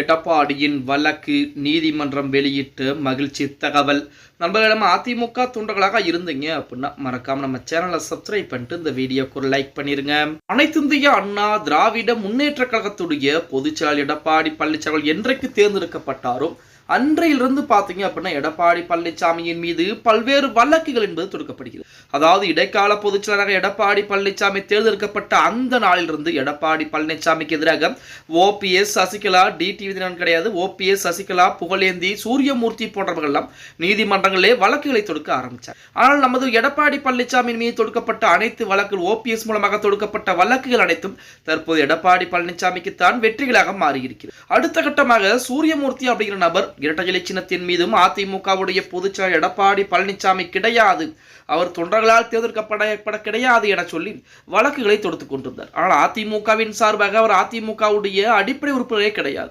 எடப்பாடியின் வழக்கு நீதிமன்றம் வெளியிட்ட மகிழ்ச்சி தகவல். நண்பர்களிடம் அதிமுக தொண்டர்களாக இருந்தீங்க அப்படின்னா மறக்காம நம்ம சேனலை சப்ஸ்கிரைப் பண்ணிட்டு இந்த வீடியோக்கு ஒரு லைக் பண்ணிருங்க. அனைத்திந்திய அண்ணா திராவிட முன்னேற்ற கழகத்துடைய பொதுச்செயலாளர் எடப்பாடி பழனிசாமி என்றைக்கு தேர்ந்தெடுக்கப்பட்டாரோ அன்றையிலிருந்து பார்த்தீங்க அப்படின்னா எடப்பாடி பழனிசாமியின் மீது பல்வேறு வழக்குகள் என்பது தொடுக்கப்படுகிறது. அதாவது இடைக்கால பொதுச்செயலாளராக எடப்பாடி பழனிசாமி தேர்ந்தெடுக்கப்பட்ட அந்த நாளிலிருந்து எடப்பாடி பழனிசாமிக்கு எதிராக ஓபிஎஸ், சசிகலா, டிடிவி தினகரன் கிடையாது, ஓபிஎஸ், சசிகலா, புகழேந்தி, சூரியமூர்த்தி போன்றவர்கள் எல்லாம் நீதிமன்றங்களே வழக்குகளை தொடுக்க ஆரம்பித்தார். ஆனால் நமது எடப்பாடி பழனிசாமியின் மீது தொடுக்கப்பட்ட அனைத்து வழக்குகள், ஓபிஎஸ் மூலமாக தொடுக்கப்பட்ட வழக்குகள் அனைத்தும் தற்போது எடப்பாடி பழனிசாமிக்கு தான் வெற்றிகளாக மாறியிருக்கிறது. அடுத்த கட்டமாக சூரியமூர்த்தி அப்படிங்கிற நபர் இரட்டை இலை சின்னத்தின் மீதும் அதிமுகவுடைய பொதுச்செயலாளர் எடப்பாடி பழனிசாமி கிடையாது, அவர் தொண்டர்களால் தேர்ந்தெடுக்கப்பட கிடையாது என சொல்லி வழக்குகளை தொடுத்துக் கொண்டிருந்தார். ஆனால் அதிமுகவின் சார்பாக அவர் அதிமுகவுடைய அடிப்படை உறுப்பினரே கிடையாது,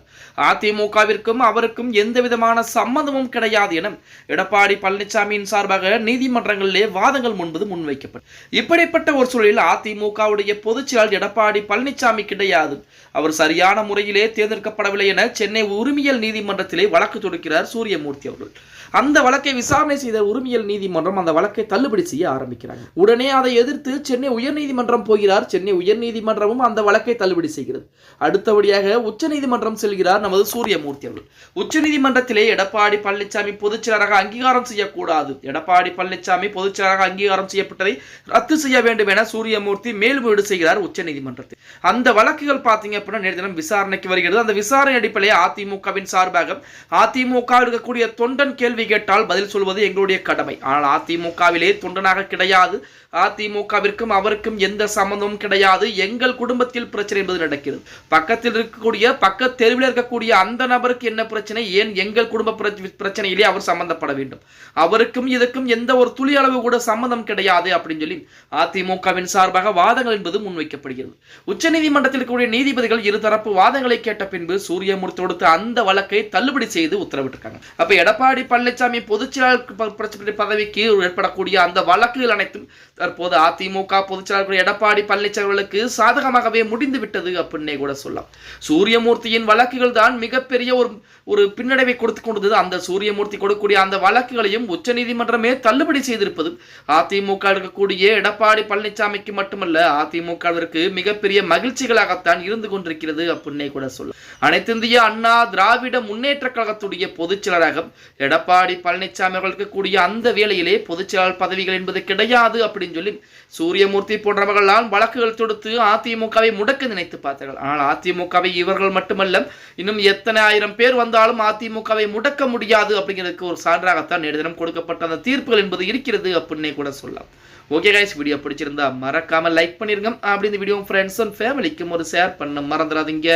அதிமுகவிற்கும் அவருக்கும் எந்த விதமான சம்மந்தமும் கிடையாது என எடப்பாடி பழனிசாமியின் சார்பாக நீதிமன்றங்களிலே வாதங்கள் முன்பது முன்வைக்கப்பட்டது. இப்படிப்பட்ட ஒரு சூழலில் அதிமுகவுடைய பொதுச்செயலாளர் எடப்பாடி பழனிசாமி கிடையாது, அவர் சரியான முறையிலே தேர்ந்தெடுக்கப்படவில்லை என சென்னை உரிமையல் நீதிமன்றத்திலே வழக்கு தொடுக்கிறார் சூரியமூர்த்தி அவர்கள். அந்த வழக்கை விசாரணை செய்த உரிமையல் நீதிமன்றம் அந்த வழக்கை தள்ளுபடி செய்ய ஆரம்பிக்கிறாங்க. உடனே அதை எதிர்த்து சென்னை உயர்நீதிமன்றம் போகிறார். சென்னை உயர்நீதிமன்றமும் அந்த வழக்கை தள்ளுபடி செய்கிறது. அடுத்தபடியாக உச்சநீதிமன்றம் செல்கிறார் நமது சூரியமூர்த்தி அவர்கள். உச்சநீதிமன்றத்திலே எடப்பாடி பழனிசாமி பொதுச்செயலாளராக அங்கீகாரம் செய்யக்கூடாது, எடப்பாடி பழனிசாமி பொதுச்செயலாளராக அங்கீகாரம் செய்யப்பட்டதை ரத்து செய்ய வேண்டும் என சூரியமூர்த்தி மேல்முறையீடு செய்கிறார் உச்சநீதிமன்றத்தில். அந்த வழக்குகள் பார்த்தீங்க அப்படின்னா நேற்று தினம் விசாரணைக்கு வருகிறது. அந்த விசாரணை அடிப்படையில் அதிமுகவின் சார்பாக அதிமுக இருக்கக்கூடிய தொண்டன் கேள்வி கேட்டால் பதில் சொல்வது எங்களுடைய கடமை. ஆனால் அதிமுகவிலே தொண்டனாக கிடையாது, அதிமுகவிற்கும் அவருக்கும் எந்த சம்பந்தமும் கிடையாது, எங்கள் குடும்பத்தில் பிரச்சனை என்பது நடக்கிறது. பக்கத்தில் இருக்கக்கூடிய பக்க தெருவில் இருக்கக்கூடிய அந்த நபருக்கு என்ன பிரச்சனை, ஏன் எங்கள் குடும்ப பிரச்சனையிலே அவர் சம்பந்தப்பட வேண்டும், அவருக்கும் இதற்கும் எந்த ஒரு துளி அளவு கூட சம்பந்தம் கிடையாது அப்படின்னு சொல்லி அதிமுகவின் சார்பாக வாதங்கள் என்பது முன்வைக்கப்படுகிறது. உச்சநீதிமன்றத்தில் இருக்கக்கூடிய நீதிபதிகள் இருதரப்பு வாதங்களை கேட்ட பின்பு சூரியமூர்த்தி கொடுத்த அந்த வழக்கை தள்ளுபடி செய்து உத்தரவிட்டிருக்காங்க. அப்ப எடப்பாடி பழனிசாமி பொதுச்செயலாளர் பதவிக்கு ஏற்படக்கூடிய அந்த வழக்குகள் அனைத்தும் தற்போது அதிமுக பொதுச்செயலாளர் எடப்பாடி பழனிசாமிகளுக்கு சாதகமாகவே முடிந்து விட்டது அப்படின்னே கூட சொல்லலாம். சூரியமூர்த்தியின் வழக்குகள் தான் மிகப்பெரிய ஒரு பின்னடைவை கொடுத்துக் கொண்டது. அந்த சூரியமூர்த்தி கொடுக்கக்கூடிய அந்த வழக்குகளையும் உச்சநீதிமன்றமே தள்ளுபடி செய்திருப்பது அதிமுக இருக்கக்கூடிய எடப்பாடி பழனிசாமிக்கு மட்டுமல்ல, அதிமுகவிற்கு மிகப்பெரிய மகிழ்ச்சிகளாகத்தான் இருந்து கொண்டிருக்கிறது அப்படின்னே கூட சொல்லலாம். அனைத்திந்திய அண்ணா திராவிட முன்னேற்ற கழகத்துடைய பொதுச்செயலாளராக எடப்பாடி பழனிசாமி அவர்களுக்கு கூடிய அந்த வேளையிலே பொதுச்செயலாளர் பதவிகள் என்பது கிடையாது அப்படின்னு சொல்லி சூரியமூர்த்தி போன்றவர்களால் வழக்குகள் தொடுத்து அதிமுகவை முடக்க நினைத்து பார்த்தார்கள். ஆனால் அதிமுகவை இவர்கள் மட்டுமல்ல, இன்னும் எத்தனை ஆயிரம் பேர் வந்தாலும் அதிமுகவை முடக்க முடியாது அப்படிங்கிறதுக்கு ஒரு சான்றாகத்தான் நேற்று தினம் கொடுக்கப்பட்ட அந்த தீர்ப்புகள் என்பது இருக்கிறது அப்படின்னே கூட சொல்லலாம். ஓகே கைஸ், வீடியோ பிடிச்சிருந்தா மறக்காம லைக் பண்ணிருங்க. அப்படி இந்த வீடியோ ஃப்ரெண்ட்ஸ் அண்ட் ஃபேமிலிக்கும் ஒரு ஷேர் பண்ண மறந்துடாதீங்க.